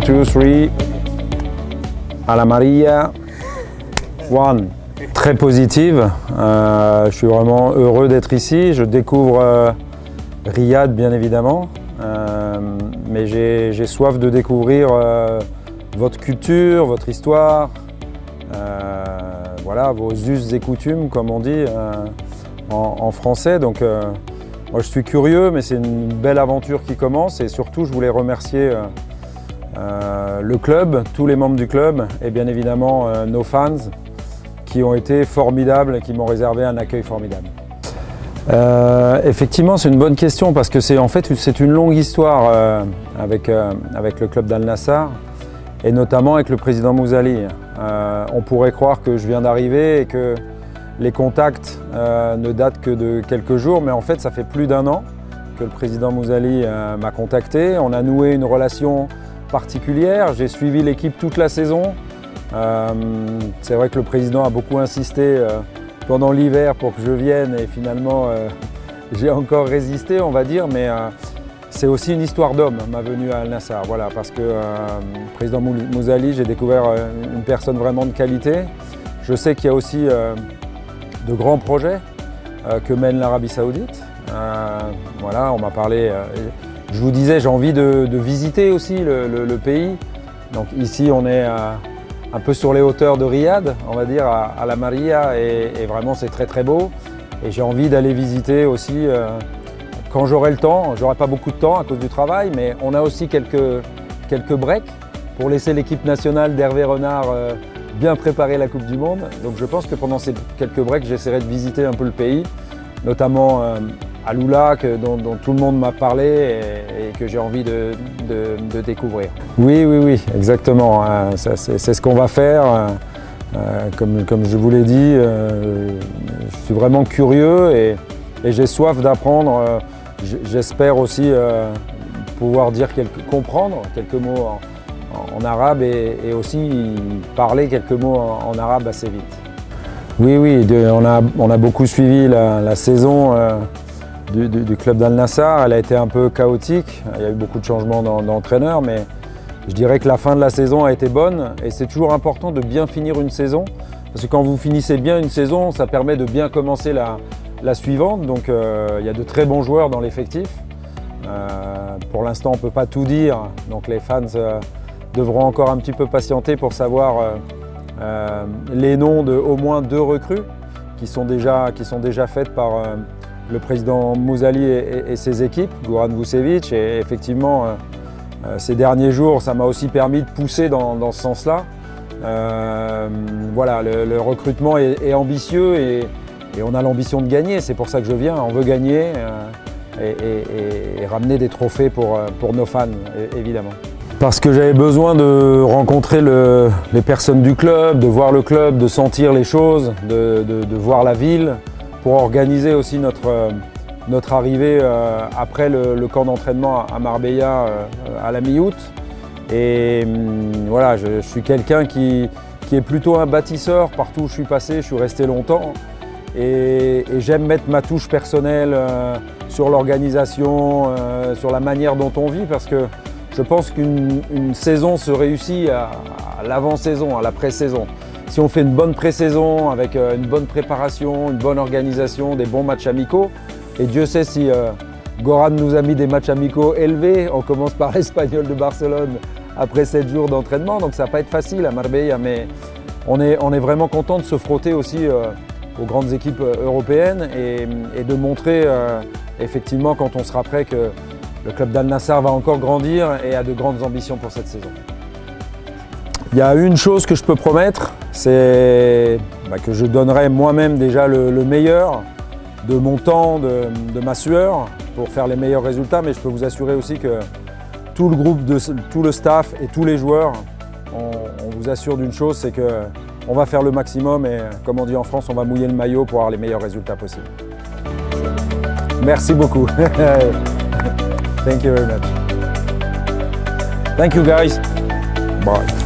2, 3. À la Maria. 1. Très positive. Je suis vraiment heureux d'être ici. Je découvre Riyad, bien évidemment. Mais j'ai soif de découvrir votre culture, votre histoire, voilà, vos us et coutumes, comme on dit en français. Donc, moi, je suis curieux, mais c'est une belle aventure qui commence. Et surtout, je voulais remercier le club, tous les membres du club, et bien évidemment nos fans qui ont été formidables et qui m'ont réservé un accueil formidable. Effectivement, c'est une bonne question parce que c'est en fait une longue histoire avec le club d'Al Nassr et notamment avec le président Mouzali. On pourrait croire que je viens d'arriver et que les contacts ne datent que de quelques jours, mais en fait ça fait plus d'1 an que le président Mouzali m'a contacté. On a noué une relation particulière, j'ai suivi l'équipe toute la saison. C'est vrai que le président a beaucoup insisté pendant l'hiver pour que je vienne et finalement j'ai encore résisté, on va dire, mais c'est aussi une histoire d'homme, ma venue à Al Nassr, voilà, parce que le président Mouzali, j'ai découvert une personne vraiment de qualité. Je sais qu'il y a aussi de grands projets que mène l'Arabie Saoudite. Voilà, on m'a parlé, je vous disais, j'ai envie de visiter aussi le pays. Donc ici, on est un peu sur les hauteurs de Riyad, on va dire, à la Maria, et vraiment c'est très très beau. Et j'ai envie d'aller visiter aussi quand j'aurai le temps. J'aurai pas beaucoup de temps à cause du travail, mais on a aussi quelques breaks pour laisser l'équipe nationale d'Hervé Renard bien préparer la Coupe du Monde. Donc je pense que pendant ces quelques breaks, j'essaierai de visiter un peu le pays, notamment Alula, dont tout le monde m'a parlé et que j'ai envie de découvrir. Oui, exactement. C'est ce qu'on va faire. Comme je vous l'ai dit, je suis vraiment curieux et j'ai soif d'apprendre. J'espère aussi pouvoir comprendre quelques mots en arabe et aussi parler quelques mots en arabe assez vite. Oui, on a beaucoup suivi la saison du club d'Al Nassr. Elle a été un peu chaotique, il y a eu beaucoup de changements d'entraîneur, mais je dirais que la fin de la saison a été bonne et c'est toujours important de bien finir une saison parce que quand vous finissez bien une saison, ça permet de bien commencer la suivante. Donc il y a de très bons joueurs dans l'effectif. Pour l'instant, on ne peut pas tout dire, donc les fans devront encore un petit peu patienter pour savoir les noms de au moins 2 recrues qui sont déjà faites par le président Mouzali et ses équipes, Goran Vucevic, et effectivement ces derniers jours ça m'a aussi permis de pousser dans ce sens-là. Voilà, le recrutement est ambitieux et on a l'ambition de gagner, c'est pour ça que je viens, on veut gagner et ramener des trophées pour nos fans, évidemment. Parce que j'avais besoin de rencontrer les personnes du club, de voir le club, de sentir les choses, de voir la ville, pour organiser aussi notre arrivée après le camp d'entraînement à Marbella à la mi-août. Et voilà, je suis quelqu'un qui est plutôt un bâtisseur. Partout où je suis passé, je suis resté longtemps. Et j'aime mettre ma touche personnelle sur l'organisation, sur la manière dont on vit, parce que je pense qu'une saison se réussit à l'avant-saison, à la pré-saison. Si on fait une bonne pré-saison avec une bonne préparation, une bonne organisation, des bons matchs amicaux, et Dieu sait si Goran nous a mis des matchs amicaux élevés, on commence par l'Espagnol de Barcelone après 7 jours d'entraînement, donc ça ne va pas être facile à Marbella, mais on est vraiment content de se frotter aussi aux grandes équipes européennes et de montrer effectivement quand on sera prêt que le club d'Al Nassr va encore grandir et a de grandes ambitions pour cette saison. Il y a une chose que je peux promettre, c'est que je donnerai moi-même déjà le meilleur de mon temps, de ma sueur pour faire les meilleurs résultats, mais je peux vous assurer aussi que tout le groupe, tout le staff et tous les joueurs, on vous assure d'une chose, c'est qu'on va faire le maximum et comme on dit en France, on va mouiller le maillot pour avoir les meilleurs résultats possibles. Merci beaucoup. Thank you very much. Thank you guys. Bye.